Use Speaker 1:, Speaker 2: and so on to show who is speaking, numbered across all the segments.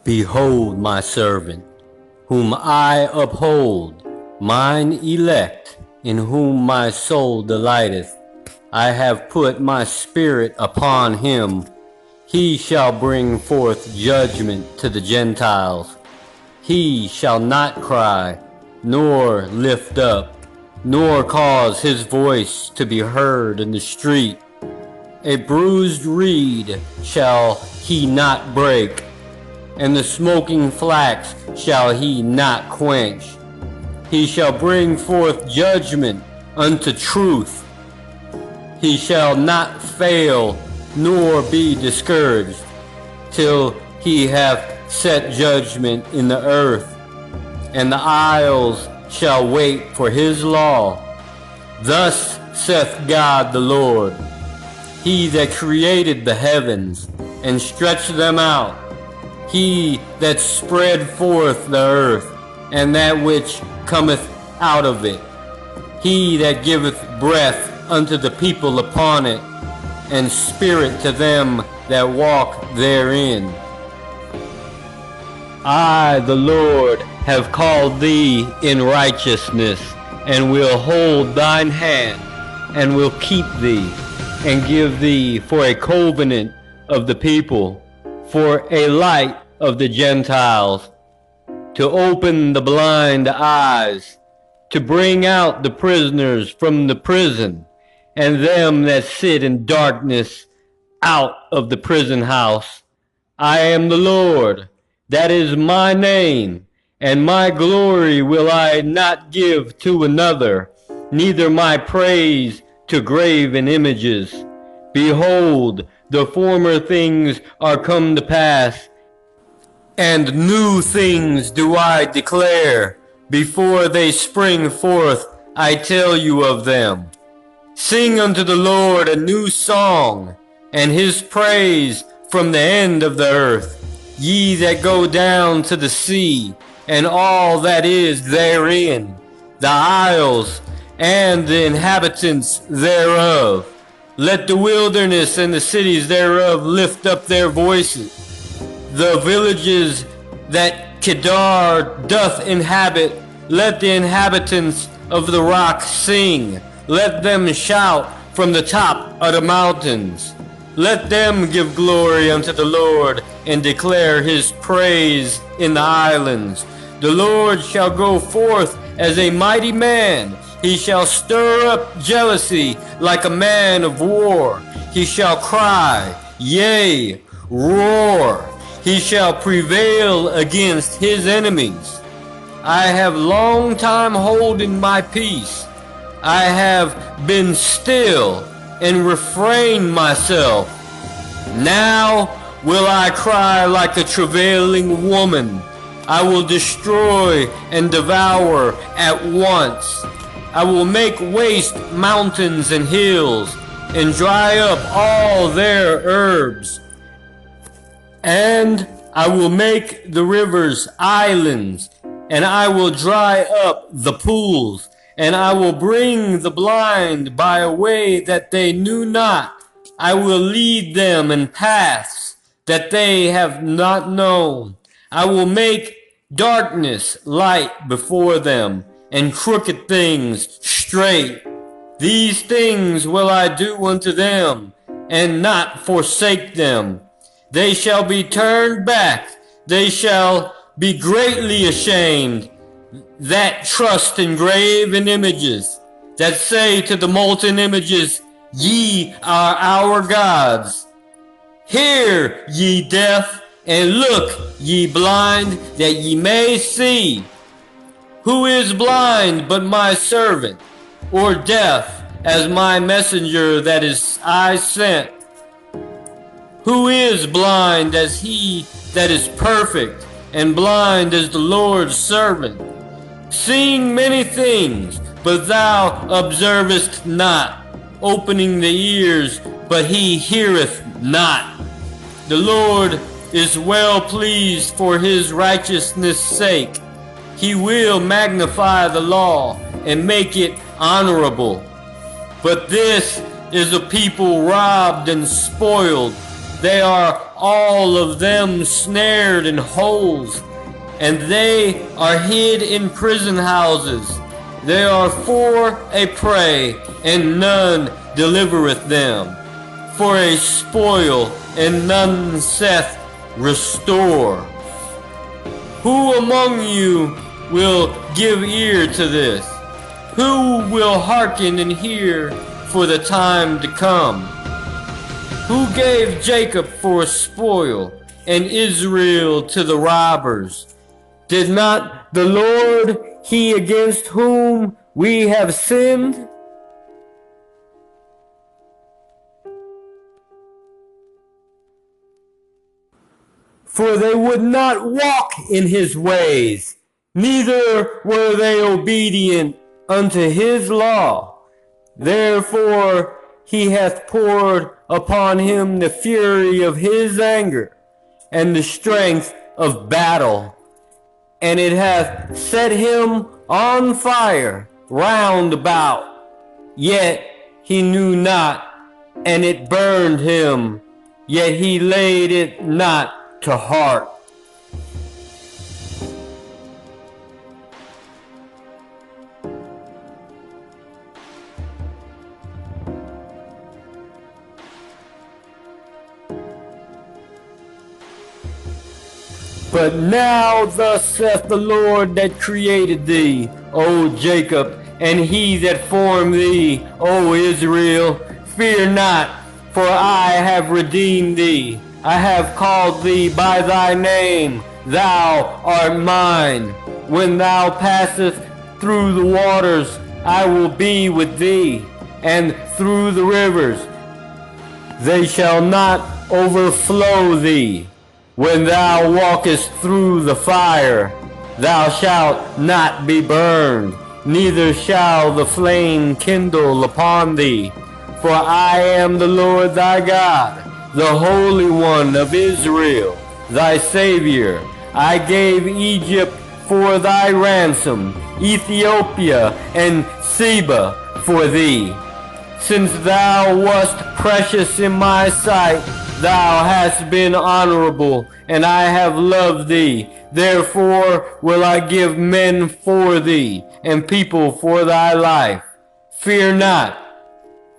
Speaker 1: Behold my servant, whom I uphold, mine elect, in whom my soul delighteth. I have put my spirit upon him. He shall bring forth judgment to the Gentiles. He shall not cry, nor lift up, nor cause his voice to be heard in the street. A bruised reed shall he not break, and the smoking flax shall he not quench. He shall bring forth judgment unto truth. He shall not fail nor be discouraged, till he hath set judgment in the earth, and the isles shall wait for his law. Thus saith God the Lord, He that created the heavens and stretched them out, He that spread forth the earth, and that which cometh out of it, He that giveth breath unto the people upon it, and spirit to them that walk therein. I, the Lord, have called thee in righteousness, and will hold thine hand, and will keep thee, and give thee for a covenant of the people, for a light of the Gentiles, to open the blind eyes, to bring out the prisoners from the prison, and them that sit in darkness out of the prison house. I am the Lord, that is my name, and my glory will I not give to another, neither my praise to graven images. Behold, the former things are come to pass, and new things do I declare. Before they spring forth, I tell you of them. Sing unto the Lord a new song, and his praise from the end of the earth. Ye that go down to the sea, and all that is therein, the isles, and the inhabitants thereof. Let the wilderness and the cities thereof lift up their voices. The villages that Kedar doth inhabit, let the inhabitants of the rock sing. Let them shout from the top of the mountains. Let them give glory unto the Lord, and declare his praise in the islands. The Lord shall go forth as a mighty man. He shall stir up jealousy like a man of war. He shall cry, yea, roar. He shall prevail against his enemies. I have long time holden my peace. I have been still and refrained myself. Now will I cry like a travailing woman. I will destroy and devour at once. I will make waste mountains and hills, and dry up all their herbs. And I will make the rivers islands, and I will dry up the pools, and I will bring the blind by a way that they knew not. I will lead them in paths that they have not known. I will make darkness light before them, and crooked things straight. These things will I do unto them, and not forsake them. They shall be turned back. They shall be greatly ashamed that trust in graven images, that say to the molten images, Ye are our gods. Hear, ye deaf, and look, ye blind, that ye may see. Who is blind but my servant, or deaf as my messenger that is I sent? Who is blind as he that is perfect, and blind as the Lord's servant? Seeing many things, but thou observest not, opening the ears, but he heareth not. The Lord is well pleased for his righteousness' sake. He will magnify the law and make it honorable. But this is a people robbed and spoiled, They are all of them snared in holes, and they are hid in prison houses. They are for a prey, and none delivereth them. For a spoil, and none saith, Restore. Who among you will give ear to this? Who will hearken and hear for the time to come? Who gave Jacob for a spoil, and Israel to the robbers? Did not the Lord, he against whom we have sinned? For they would not walk in his ways, neither were they obedient unto his law. Therefore he hath poured upon him the fury of his anger, and the strength of battle, and it hath set him on fire round about. Yet he knew not, and it burned him, yet he laid it not to heart. But now thus saith the Lord that created thee, O Jacob, and he that formed thee, O Israel, fear not, for I have redeemed thee. I have called thee by thy name, thou art mine. When thou passest through the waters, I will be with thee, and through the rivers, they shall not overflow thee. When thou walkest through the fire, thou shalt not be burned, neither shall the flame kindle upon thee. For I am the Lord thy God, the Holy One of Israel, thy Savior. I gave Egypt for thy ransom, Ethiopia and Seba for thee. Since thou wast precious in my sight, thou hast been honorable, and I have loved thee. Therefore will I give men for thee, and people for thy life. Fear not,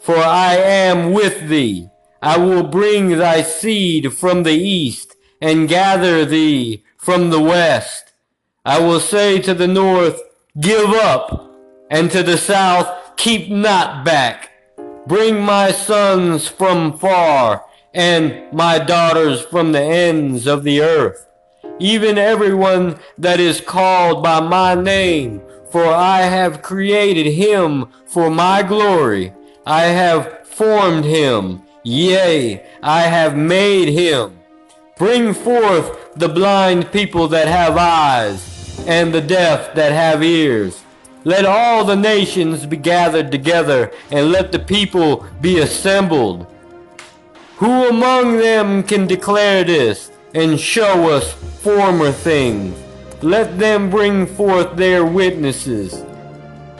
Speaker 1: for I am with thee. I will bring thy seed from the east, and gather thee from the west. I will say to the north, Give up, and to the south, Keep not back. Bring my sons from far, and my daughters from the ends of the earth, even everyone that is called by my name, for I have created him for my glory. I have formed him, yea, I have made him. Bring forth the blind people that have eyes, and the deaf that have ears. Let all the nations be gathered together, and let the people be assembled. Who among them can declare this, and show us former things? Let them bring forth their witnesses,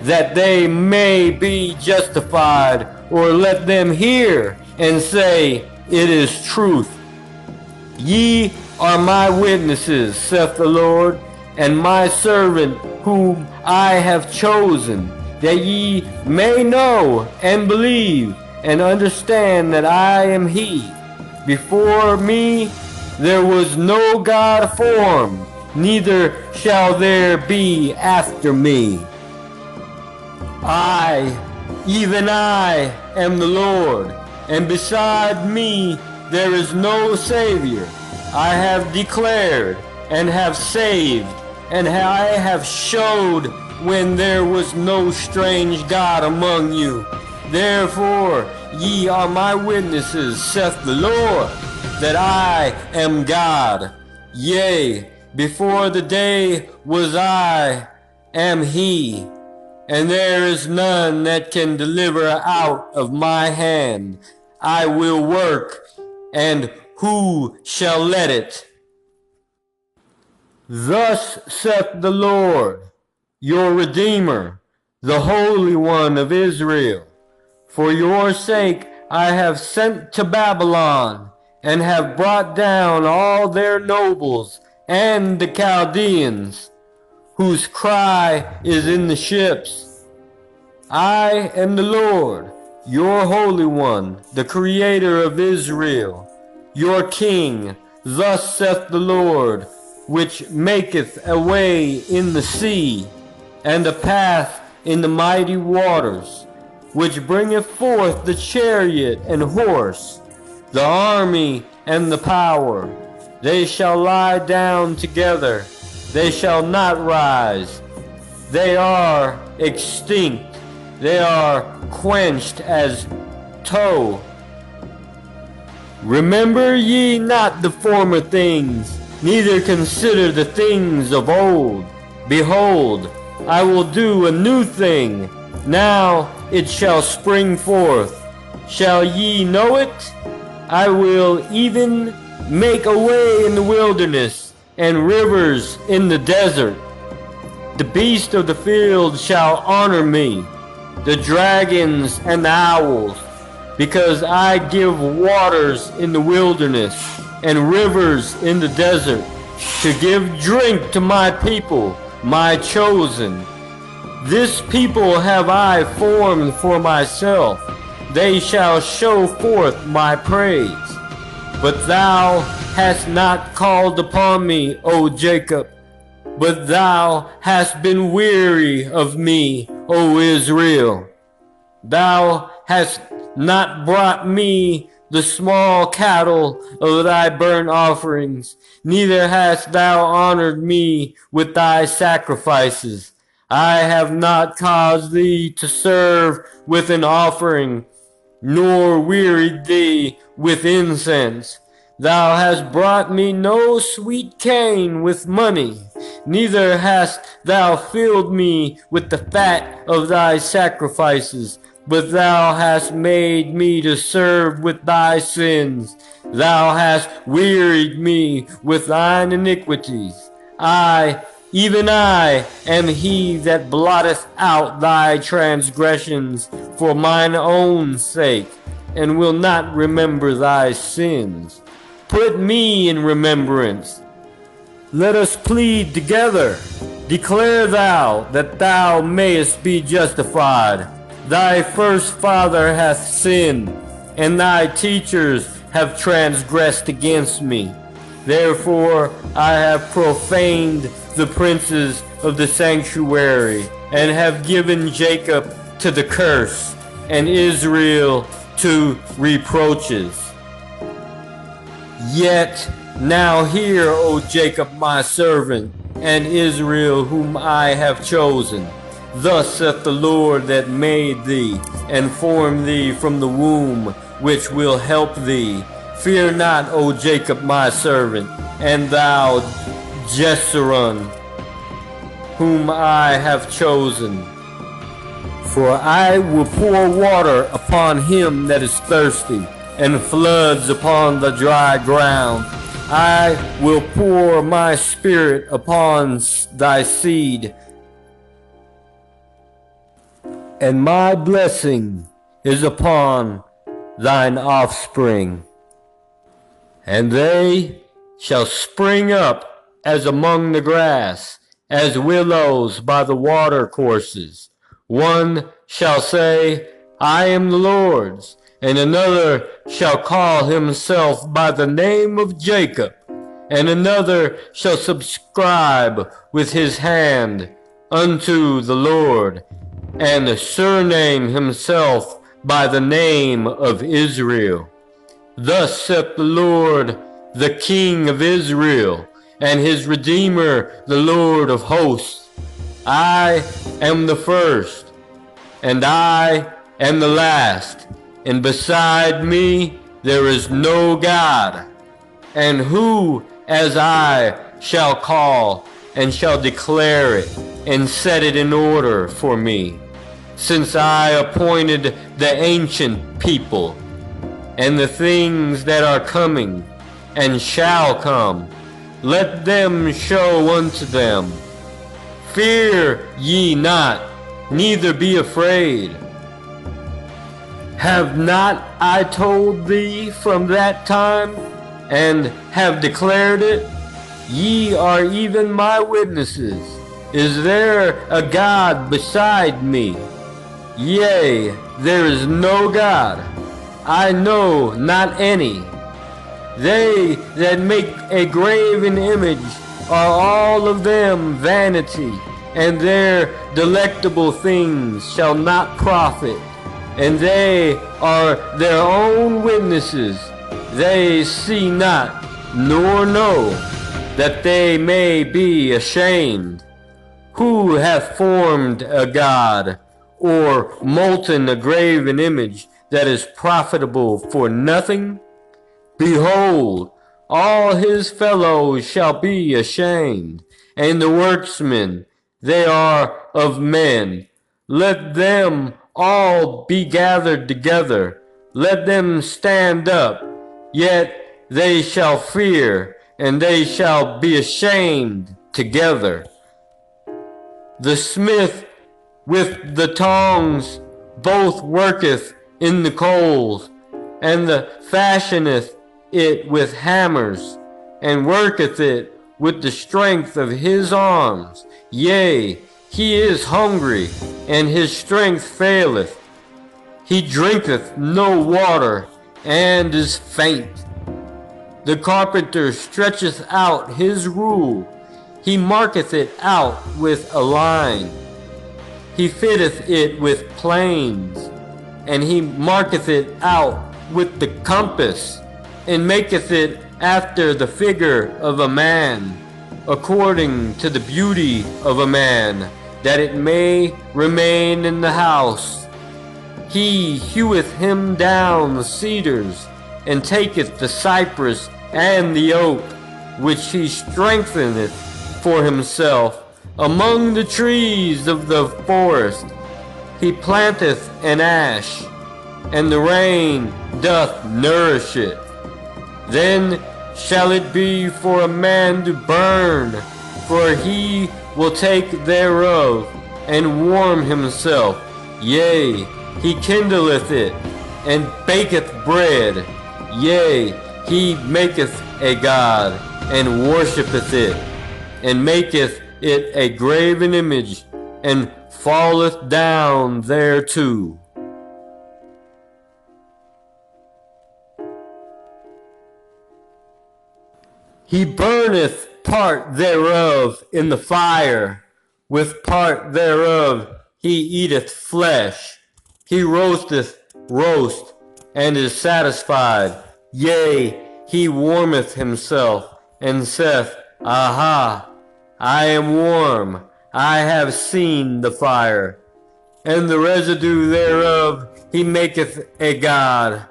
Speaker 1: that they may be justified, or let them hear, and say, It is truth. Ye are my witnesses, saith the Lord, and my servant whom I have chosen, that ye may know and believe and understand that I am he. Before me there was no God formed, neither shall there be after me. I, even I, am the Lord, and beside me there is no Savior. I have declared and have saved, and I have showed when there was no strange God among you. Therefore ye are my witnesses, saith the Lord, that I am God. Yea, before the day was I am he, and there is none that can deliver out of my hand. I will work, and who shall let it? Thus saith the Lord, your Redeemer, the Holy One of Israel. For your sake I have sent to Babylon, and have brought down all their nobles and the Chaldeans, whose cry is in the ships. I am the Lord, your Holy One, the Creator of Israel, your King. Thus saith the Lord, which maketh a way in the sea, and a path in the mighty waters, which bringeth forth the chariot and horse, the army and the power. They shall lie down together, they shall not rise. They are extinct, they are quenched as tow. Remember ye not the former things, neither consider the things of old. Behold, I will do a new thing, now it shall spring forth. Shall ye know it? I will even make a way in the wilderness, and rivers in the desert. The beasts of the field shall honor me, the dragons and the owls, because I give waters in the wilderness and rivers in the desert, to give drink to my people, my chosen. This people have I formed for myself, they shall show forth my praise. But thou hast not called upon me, O Jacob, but thou hast been weary of me, O Israel. Thou hast not brought me the small cattle of thy burnt offerings, neither hast thou honored me with thy sacrifices. I have not caused thee to serve with an offering, nor wearied thee with incense. Thou hast brought me no sweet cane with money, neither hast thou filled me with the fat of thy sacrifices, but thou hast made me to serve with thy sins. Thou hast wearied me with thine iniquities. I, even I, am he that blotteth out thy transgressions for mine own sake, and will not remember thy sins. Put me in remembrance. Let us plead together. Declare thou, that thou mayest be justified. Thy first father hath sinned, and thy teachers have transgressed against me. Therefore I have profaned the princes of the sanctuary, and have given Jacob to the curse, and Israel to reproaches. Yet now hear, O Jacob my servant, and Israel whom I have chosen. Thus saith the Lord that made thee, and formed thee from the womb, which will help thee. Fear not, O Jacob my servant, and thou Jeshurun, whom I have chosen. For I will pour water upon him that is thirsty, and floods upon the dry ground. I will pour my spirit upon thy seed, and my blessing is upon thine offspring. And they shall spring up as among the grass, as willows by the water courses. One shall say, I am the Lord's, and another shall call himself by the name of Jacob, and another shall subscribe with his hand unto the Lord, and surname himself by the name of Israel. Thus saith the Lord, the King of Israel, and his Redeemer, the Lord of hosts. I am the first, and I am the last, and beside me there is no God. And who as I shall call, and shall declare it, and set it in order for me, since I appointed the ancient people, and the things that are coming, and shall come, let them show unto them. Fear ye not, neither be afraid. Have not I told thee from that time? and have declared it? Ye are even my witnesses. Is there a God beside me? Yea, there is no God. I know not any. They that make a graven image are all of them vanity, and their delectable things shall not profit, and they are their own witnesses. They see not, nor know, that they may be ashamed. Who hath formed a god, or molten a graven image that is profitable for nothing? Behold, all his fellows shall be ashamed, and the workmen, they are of men. Let them all be gathered together, let them stand up, yet they shall fear, and they shall be ashamed together. The smith with the tongs both worketh in the coals, and the fashioneth it with hammers, and worketh it with the strength of his arms. Yea, he is hungry, and his strength faileth. He drinketh no water, and is faint. The carpenter stretcheth out his rule, he marketh it out with a line. He fitteth it with planes, and he marketh it out with the compass, and maketh it after the figure of a man, according to the beauty of a man, that it may remain in the house. He heweth him down the cedars, and taketh the cypress and the oak, which he strengtheneth for himself among the trees of the forest. He planteth an ash, and the rain doth nourish it. Then shall it be for a man to burn, for he will take thereof, and warm himself. Yea, he kindleth it, and baketh bread. Yea, he maketh a god, and worshippeth it, and maketh it a graven image, and falleth down thereto. He burneth part thereof in the fire, with part thereof he eateth flesh. He roasteth roast, and is satisfied. Yea, he warmeth himself, and saith, Aha, I am warm, I have seen the fire. And the residue thereof he maketh a god,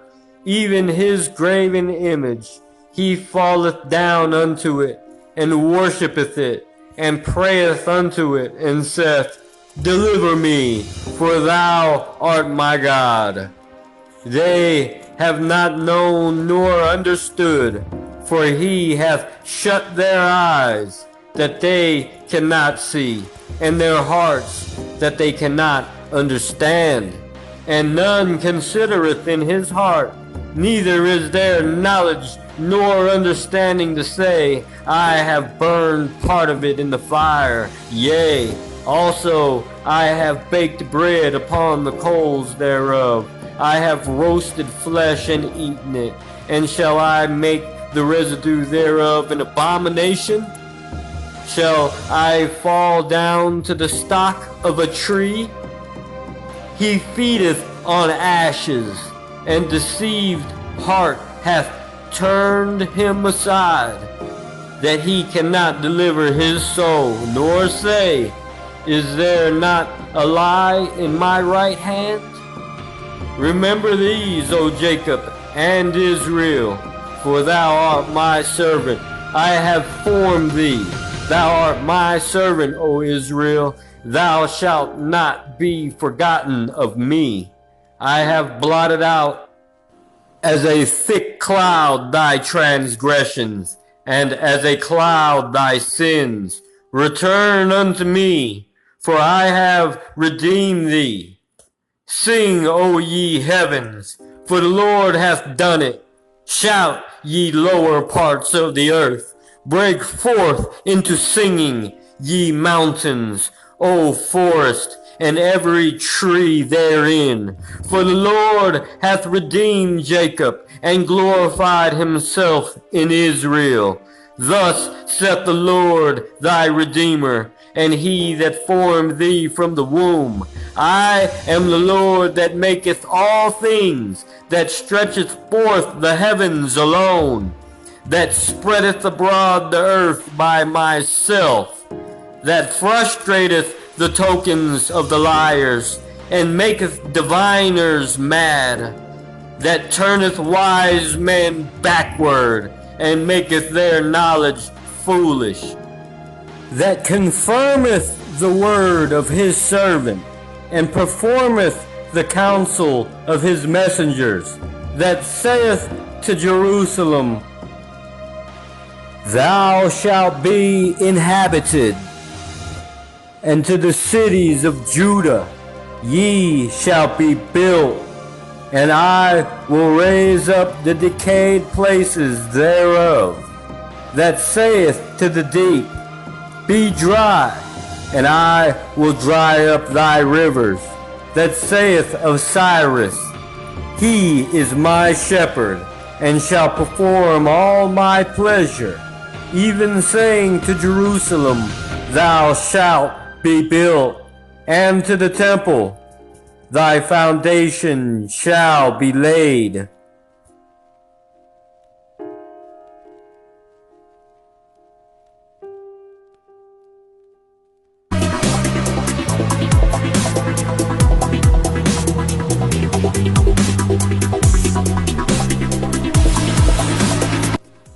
Speaker 1: even his graven image. He falleth down unto it, and worshippeth it, and prayeth unto it, and saith, Deliver me, for thou art my God. They have not known nor understood, for he hath shut their eyes, that they cannot see, and their hearts, that they cannot understand. And none considereth in his heart, neither is there knowledge nor understanding to say, I have burned part of it in the fire. Yea, also I have baked bread upon the coals thereof. I have roasted flesh and eaten it. And shall I make the residue thereof an abomination? Shall I fall down to the stock of a tree? He feedeth on ashes, and deceived heart hath turned him aside, that he cannot deliver his soul, nor say, Is there not a lie in my right hand? Remember these, O Jacob and Israel, for thou art my servant. I have formed thee. Thou art my servant, O Israel. Thou shalt not be forgotten of me. I have blotted out as a thick cloud thy transgressions, and as a cloud thy sins. Return unto me, for I have redeemed thee. Sing, O ye heavens, for the Lord hath done it. Shout, ye lower parts of the earth. Break forth into singing, ye mountains, O forest, and every tree therein. For the Lord hath redeemed Jacob, and glorified himself in Israel. Thus saith the Lord thy Redeemer, and he that formed thee from the womb. I am the Lord that maketh all things, that stretcheth forth the heavens alone, that spreadeth abroad the earth by myself, that frustrateth the tokens of the liars, and maketh diviners mad, that turneth wise men backward, and maketh their knowledge foolish, that confirmeth the word of his servant, and performeth the counsel of his messengers, that saith to Jerusalem, Thou shalt be inhabited, and to the cities of Judah, Ye shall be built, and I will raise up the decayed places thereof, that saith to the deep, Be dry, and I will dry up thy rivers, that saith of Cyrus, He is my shepherd, and shall perform all my pleasure, even saying to Jerusalem, Thou shalt be built, and to the temple, Thy foundation shall be laid.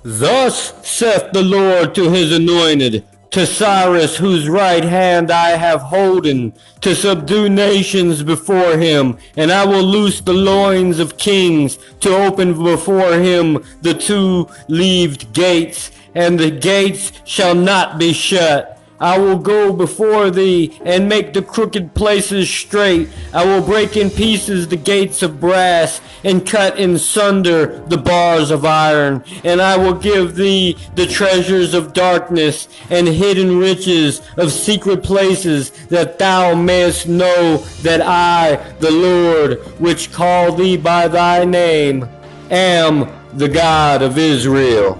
Speaker 1: Thus saith the Lord to his anointed, to Cyrus, whose right hand I have holden, to subdue nations before him, and I will loose the loins of kings, to open before him the two-leaved gates, and the gates shall not be shut. I will go before thee, and make the crooked places straight. I will break in pieces the gates of brass, and cut in sunder the bars of iron. And I will give thee the treasures of darkness, and hidden riches of secret places, that thou mayest know that I, the Lord, which call thee by thy name, am the God of Israel.